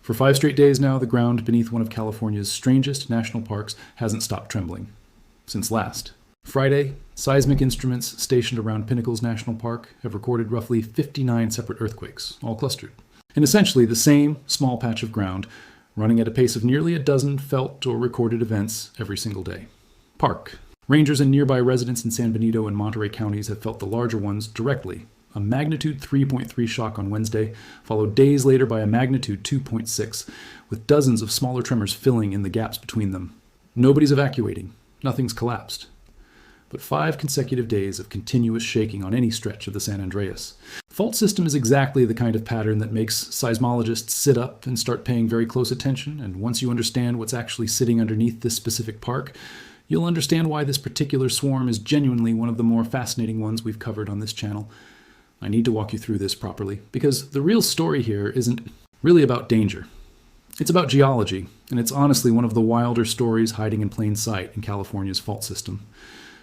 For 5 straight days now, the ground beneath one of California's strangest national parks hasn't stopped trembling. Since last. Friday, seismic instruments stationed around Pinnacles National Park have recorded roughly 59 separate earthquakes, all clustered, in essentially the same small patch of ground, running at a pace of nearly a dozen felt or recorded events every single day. Park. Rangers and nearby residents in San Benito and Monterey counties have felt the larger ones directly. A magnitude 3.3 shock on Wednesday, followed days later by a magnitude 2.6, with dozens of smaller tremors filling in the gaps between them. Nobody's evacuating. Nothing's collapsed. But 5 consecutive days of continuous shaking on any stretch of the San Andreas. Fault system is exactly the kind of pattern that makes seismologists sit up and start paying very close attention, and once you understand what's actually sitting underneath this specific park, you'll understand why this particular swarm is genuinely one of the more fascinating ones we've covered on this channel. I need to walk you through this properly, because the real story here isn't really about danger. It's about geology, and it's honestly one of the wilder stories hiding in plain sight in California's fault system.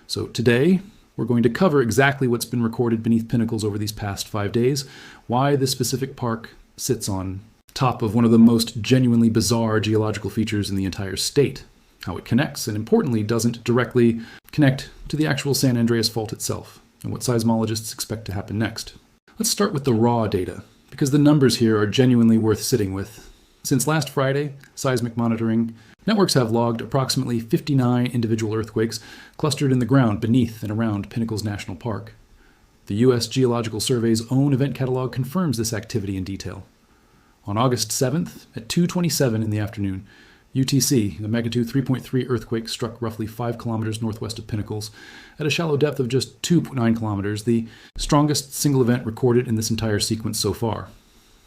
So today, we're going to cover exactly what's been recorded beneath Pinnacles over these past 5 days, why this specific park sits on top of one of the most genuinely bizarre geological features in the entire state, how it connects, and importantly, doesn't directly connect to the actual San Andreas Fault itself, and what seismologists expect to happen next. Let's start with the raw data, because the numbers here are genuinely worth sitting with. Since last Friday, seismic monitoring networks have logged approximately 59 individual earthquakes clustered in the ground beneath and around Pinnacles National Park. The U.S. Geological Survey's own event catalog confirms this activity in detail. On August 7th, at 2:27 in the afternoon, UTC, a magnitude 3.3 earthquake, struck roughly 5 kilometers northwest of Pinnacles at a shallow depth of just 2.9 kilometers, the strongest single event recorded in this entire sequence so far.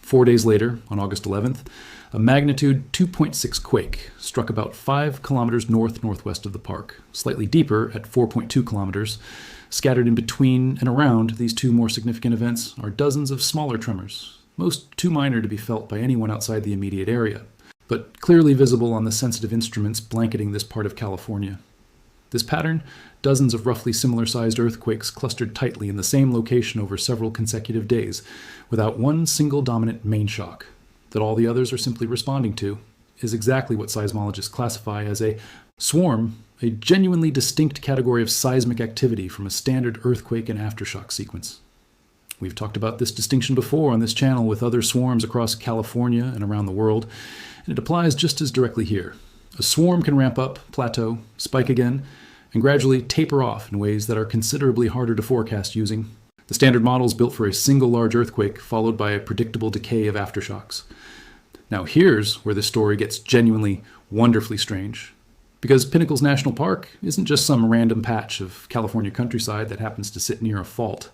4 days later, on August 11th, a magnitude 2.6 quake struck about 5 kilometers northwest of the park, slightly deeper at 4.2 kilometers. Scattered in between and around these 2 more significant events are dozens of smaller tremors, most too minor to be felt by anyone outside the immediate area, but clearly visible on the sensitive instruments blanketing this part of California. This pattern, dozens of roughly similar-sized earthquakes clustered tightly in the same location over several consecutive days, without one single dominant main shock, that all the others are simply responding to, is exactly what seismologists classify as a swarm, a genuinely distinct category of seismic activity from a standard earthquake and aftershock sequence. We've talked about this distinction before on this channel with other swarms across California and around the world, and it applies just as directly here. A swarm can ramp up, plateau, spike again, and gradually taper off in ways that are considerably harder to forecast using. The standard model is built for a single large earthquake, followed by a predictable decay of aftershocks. Now here's where the story gets genuinely, wonderfully strange. Because Pinnacles National Park isn't just some random patch of California countryside that happens to sit near a fault.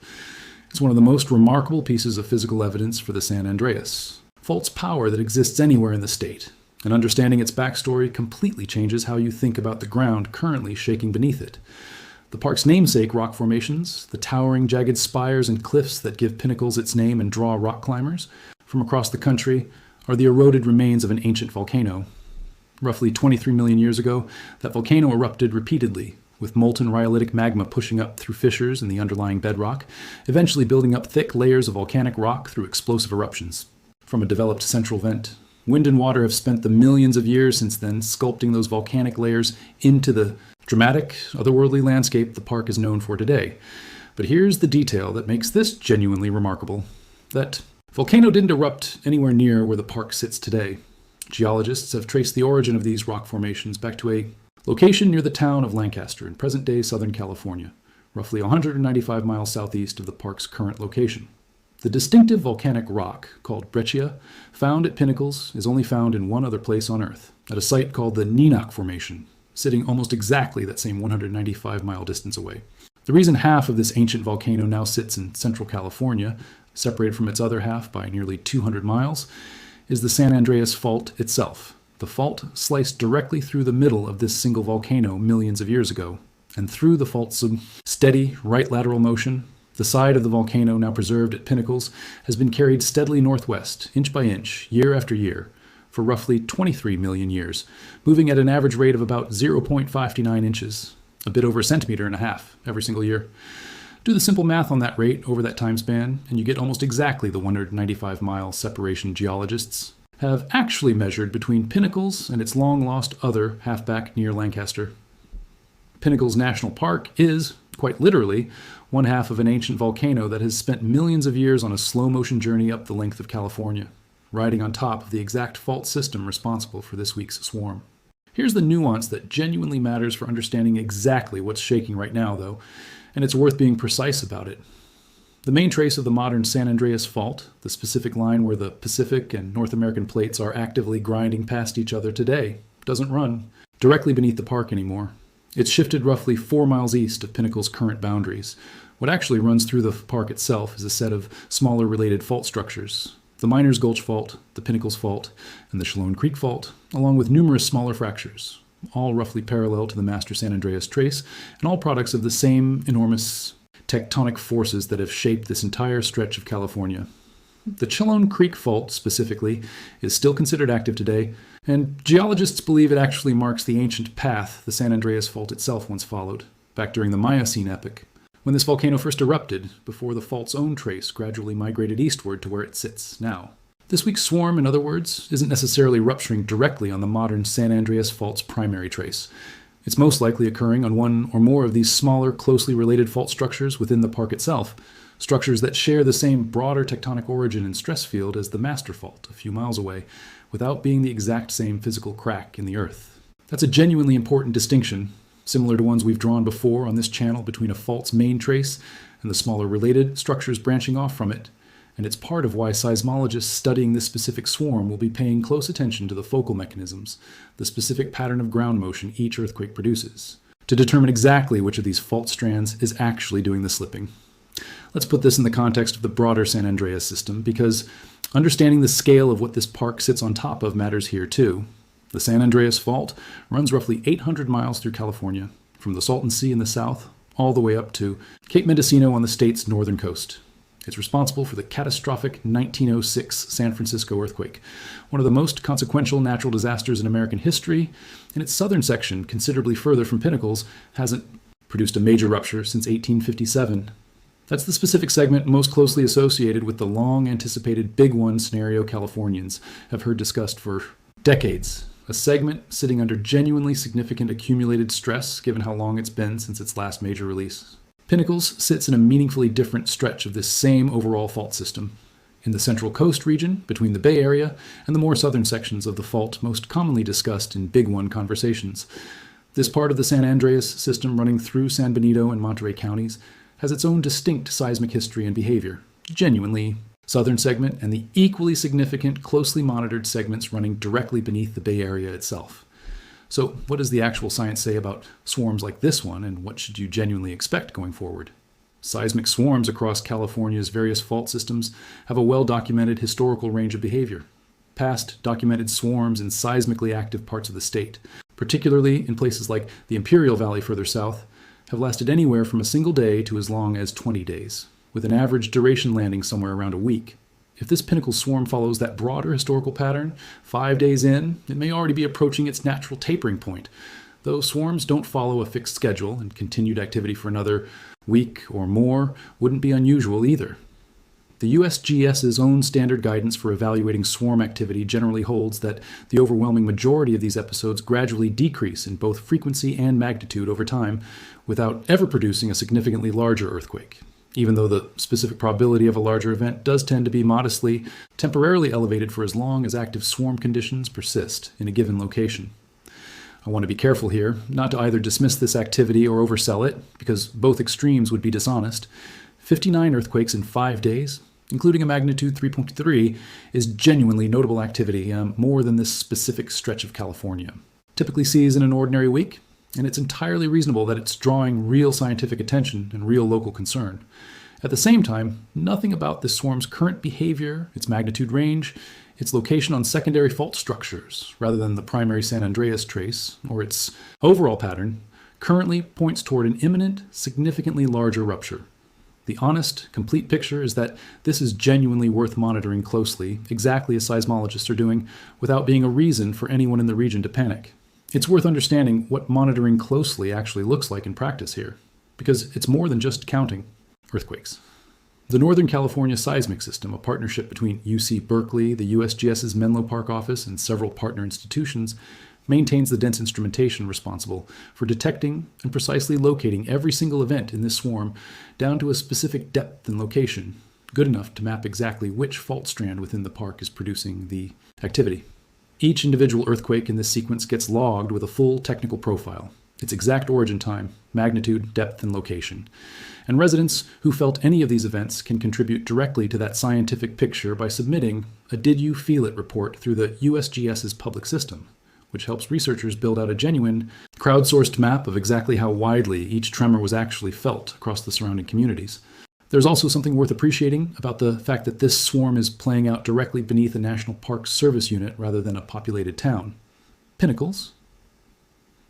It's one of the most remarkable pieces of physical evidence for the San Andreas. Fault's power that exists anywhere in the state, and understanding its backstory completely changes how you think about the ground currently shaking beneath it. The park's namesake rock formations, the towering jagged spires and cliffs that give Pinnacles its name and draw rock climbers from across the country, are the eroded remains of an ancient volcano. Roughly 23 million years ago, that volcano erupted repeatedly, with molten rhyolitic magma pushing up through fissures in the underlying bedrock, eventually building up thick layers of volcanic rock through explosive eruptions. From a developed central vent, wind and water have spent the millions of years since then sculpting those volcanic layers into the dramatic, otherworldly landscape the park is known for today. But here's the detail that makes this genuinely remarkable. That volcano didn't erupt anywhere near where the park sits today. Geologists have traced the origin of these rock formations back to a location near the town of Lancaster in present-day Southern California, roughly 195 miles southeast of the park's current location. The distinctive volcanic rock, called breccia, found at Pinnacles, is only found in one other place on Earth, at a site called the Neenach Formation, sitting almost exactly that same 195-mile distance away. The reason half of this ancient volcano now sits in central California, separated from its other half by nearly 200 miles, is the San Andreas Fault itself. The fault sliced directly through the middle of this single volcano millions of years ago, and through the fault's steady right lateral motion, the side of the volcano now preserved at Pinnacles has been carried steadily northwest, inch by inch, year after year, for roughly 23 million years, moving at an average rate of about 0.59 inches, a bit over a centimeter and a half, every single year. Do the simple math on that rate over that time span, and you get almost exactly the 195-mile separation geologists have actually measured between Pinnacles and its long-lost other halfback near Lancaster. Pinnacles National Park is, quite literally, one half of an ancient volcano that has spent millions of years on a slow-motion journey up the length of California, riding on top of the exact fault system responsible for this week's swarm. Here's the nuance that genuinely matters for understanding exactly what's shaking right now, though, and it's worth being precise about it. The main trace of the modern San Andreas Fault, the specific line where the Pacific and North American plates are actively grinding past each other today, doesn't run directly beneath the park anymore. It's shifted roughly 4 miles east of Pinnacle's current boundaries. What actually runs through the park itself is a set of smaller related fault structures: the Miners Gulch Fault, the Pinnacles Fault, and the Shalone Creek Fault, along with numerous smaller fractures, all roughly parallel to the master San Andreas trace, and all products of the same enormous tectonic forces that have shaped this entire stretch of California. The Shalone Creek Fault, specifically, is still considered active today, and geologists believe it actually marks the ancient path the San Andreas Fault itself once followed, back during the Miocene epoch, when this volcano first erupted, before the fault's own trace gradually migrated eastward to where it sits now. This week's swarm, in other words, isn't necessarily rupturing directly on the modern San Andreas Fault's primary trace. It's most likely occurring on one or more of these smaller, closely related fault structures within the park itself, structures that share the same broader tectonic origin and stress field as the master fault a few miles away, without being the exact same physical crack in the Earth. That's a genuinely important distinction, similar to ones we've drawn before on this channel between a fault's main trace and the smaller related structures branching off from it, and it's part of why seismologists studying this specific swarm will be paying close attention to the focal mechanisms, the specific pattern of ground motion each earthquake produces, to determine exactly which of these fault strands is actually doing the slipping. Let's put this in the context of the broader San Andreas system, because understanding the scale of what this park sits on top of matters here too. The San Andreas Fault runs roughly 800 miles through California, from the Salton Sea in the south all the way up to Cape Mendocino on the state's northern coast. It's responsible for the catastrophic 1906 San Francisco earthquake, one of the most consequential natural disasters in American history, and its southern section, considerably further from Pinnacles, hasn't produced a major rupture since 1857. That's the specific segment most closely associated with the long-anticipated Big One scenario Californians have heard discussed for decades. A segment sitting under genuinely significant accumulated stress given how long it's been since its last major release. Pinnacles sits in a meaningfully different stretch of this same overall fault system, in the Central Coast region between the Bay Area and the more southern sections of the fault most commonly discussed in Big One conversations. This part of the San Andreas system running through San Benito and Monterey counties has its own distinct seismic history and behavior, genuinely southern segment and the equally significant, closely monitored segments running directly beneath the Bay Area itself. So what does the actual science say about swarms like this one, and what should you genuinely expect going forward? Seismic swarms across California's various fault systems have a well-documented historical range of behavior. Past documented swarms in seismically active parts of the state, particularly in places like the Imperial Valley further south, have lasted anywhere from a single day to as long as 20 days, with an average duration landing somewhere around a week. If this Pinnacle swarm follows that broader historical pattern, 5 days in, it may already be approaching its natural tapering point, though swarms don't follow a fixed schedule, and continued activity for another week or more wouldn't be unusual either. The USGS's own standard guidance for evaluating swarm activity generally holds that the overwhelming majority of these episodes gradually decrease in both frequency and magnitude over time, without ever producing a significantly larger earthquake, even though the specific probability of a larger event does tend to be modestly, temporarily elevated for as long as active swarm conditions persist in a given location. I want to be careful here, not to either dismiss this activity or oversell it, because both extremes would be dishonest. 59 earthquakes in 5 days, including a magnitude 3.3, is genuinely notable activity, more than this specific stretch of California typically sees in an ordinary week, and it's entirely reasonable that it's drawing real scientific attention and real local concern. At the same time, nothing about this swarm's current behavior, its magnitude range, its location on secondary fault structures, rather than the primary San Andreas trace, or its overall pattern, currently points toward an imminent, significantly larger rupture. The honest, complete picture is that this is genuinely worth monitoring closely, exactly as seismologists are doing, without being a reason for anyone in the region to panic. It's worth understanding what monitoring closely actually looks like in practice here, because it's more than just counting earthquakes. The Northern California Seismic System, a partnership between UC Berkeley, the USGS's Menlo Park office, and several partner institutions, maintains the dense instrumentation responsible for detecting and precisely locating every single event in this swarm down to a specific depth and location, good enough to map exactly which fault strand within the park is producing the activity. Each individual earthquake in this sequence gets logged with a full technical profile, its exact origin time, magnitude, depth, and location. And residents who felt any of these events can contribute directly to that scientific picture by submitting a Did You Feel It report through the USGS's public system, which helps researchers build out a genuine, crowdsourced map of exactly how widely each tremor was actually felt across the surrounding communities. There's also something worth appreciating about the fact that this swarm is playing out directly beneath a National Park Service unit rather than a populated town. Pinnacles.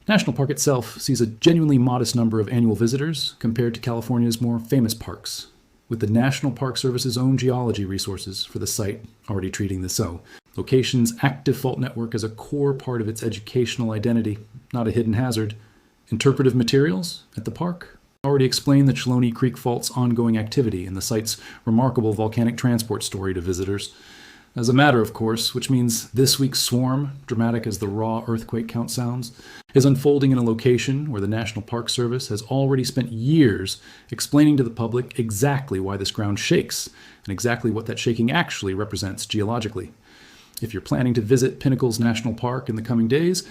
National Park itself sees a genuinely modest number of annual visitors compared to California's more famous parks, with the National Park Service's own geology resources for the site already treating this so. Location's active fault network is a core part of its educational identity, not a hidden hazard. Interpretive materials at the park already explain the Cheloney Creek Fault's ongoing activity and the site's remarkable volcanic transport story to visitors. As a matter of course, which means this week's swarm, dramatic as the raw earthquake count sounds, is unfolding in a location where the National Park Service has already spent years explaining to the public exactly why this ground shakes and exactly what that shaking actually represents geologically. If you're planning to visit Pinnacles National Park in the coming days,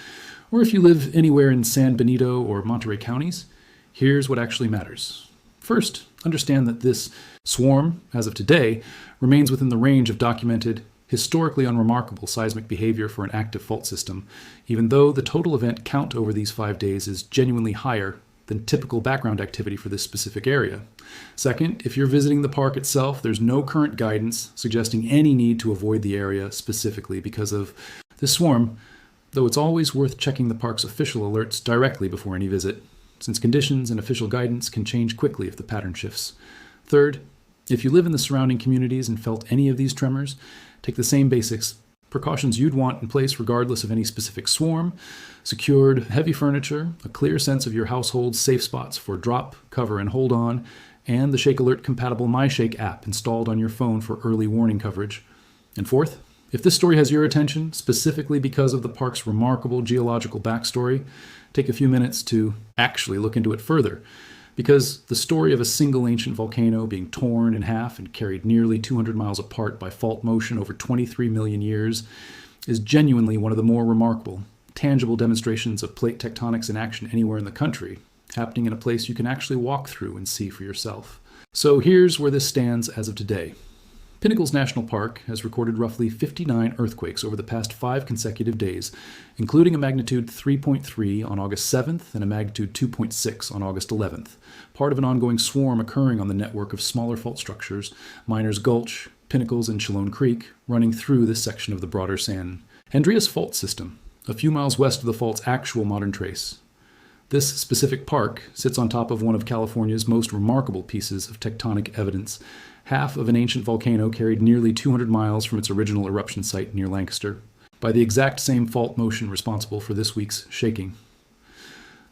or if you live anywhere in San Benito or Monterey counties, here's what actually matters. First, understand that this swarm, as of today, remains within the range of documented, historically unremarkable seismic behavior for an active fault system, even though the total event count over these 5 days is genuinely higher than typical background activity for this specific area. Second, if you're visiting the park itself, there's no current guidance suggesting any need to avoid the area specifically because of this swarm, though it's always worth checking the park's official alerts directly before any visit, since conditions and official guidance can change quickly if the pattern shifts. Third, if you live in the surrounding communities and felt any of these tremors, take the same basics precautions you'd want in place regardless of any specific swarm, secured heavy furniture, a clear sense of your household's safe spots for drop, cover, and hold on, and the Shake Alert compatible MyShake app installed on your phone for early warning coverage. And fourth, if this story has your attention, specifically because of the park's remarkable geological backstory, take a few minutes to actually look into it further, because the story of a single ancient volcano being torn in half and carried nearly 200 miles apart by fault motion over 23 million years is genuinely one of the more remarkable, tangible demonstrations of plate tectonics in action anywhere in the country, happening in a place you can actually walk through and see for yourself. So here's where this stands as of today. Pinnacles National Park has recorded roughly 59 earthquakes over the past 5 consecutive days, including a magnitude 3.3 on August 7th and a magnitude 2.6 on August 11th, part of an ongoing swarm occurring on the network of smaller fault structures, Miners Gulch, Pinnacles, and Chelone Creek, running through this section of the broader San Andreas Fault system, a few miles west of the fault's actual modern trace. This specific park sits on top of one of California's most remarkable pieces of tectonic evidence, half of an ancient volcano carried nearly 200 miles from its original eruption site near Lancaster, by the exact same fault motion responsible for this week's shaking.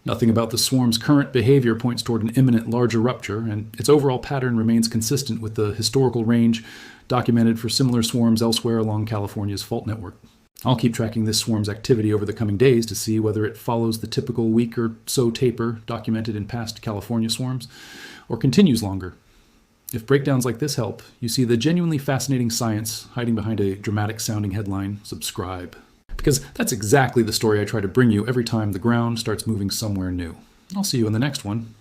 Nothing about the swarm's current behavior points toward an imminent larger rupture, and its overall pattern remains consistent with the historical range documented for similar swarms elsewhere along California's fault network. I'll keep tracking this swarm's activity over the coming days to see whether it follows the typical week or so taper documented in past California swarms, or continues longer. If breakdowns like this help, you see the genuinely fascinating science hiding behind a dramatic-sounding headline, subscribe. Because that's exactly the story I try to bring you every time the ground starts moving somewhere new. I'll see you in the next one.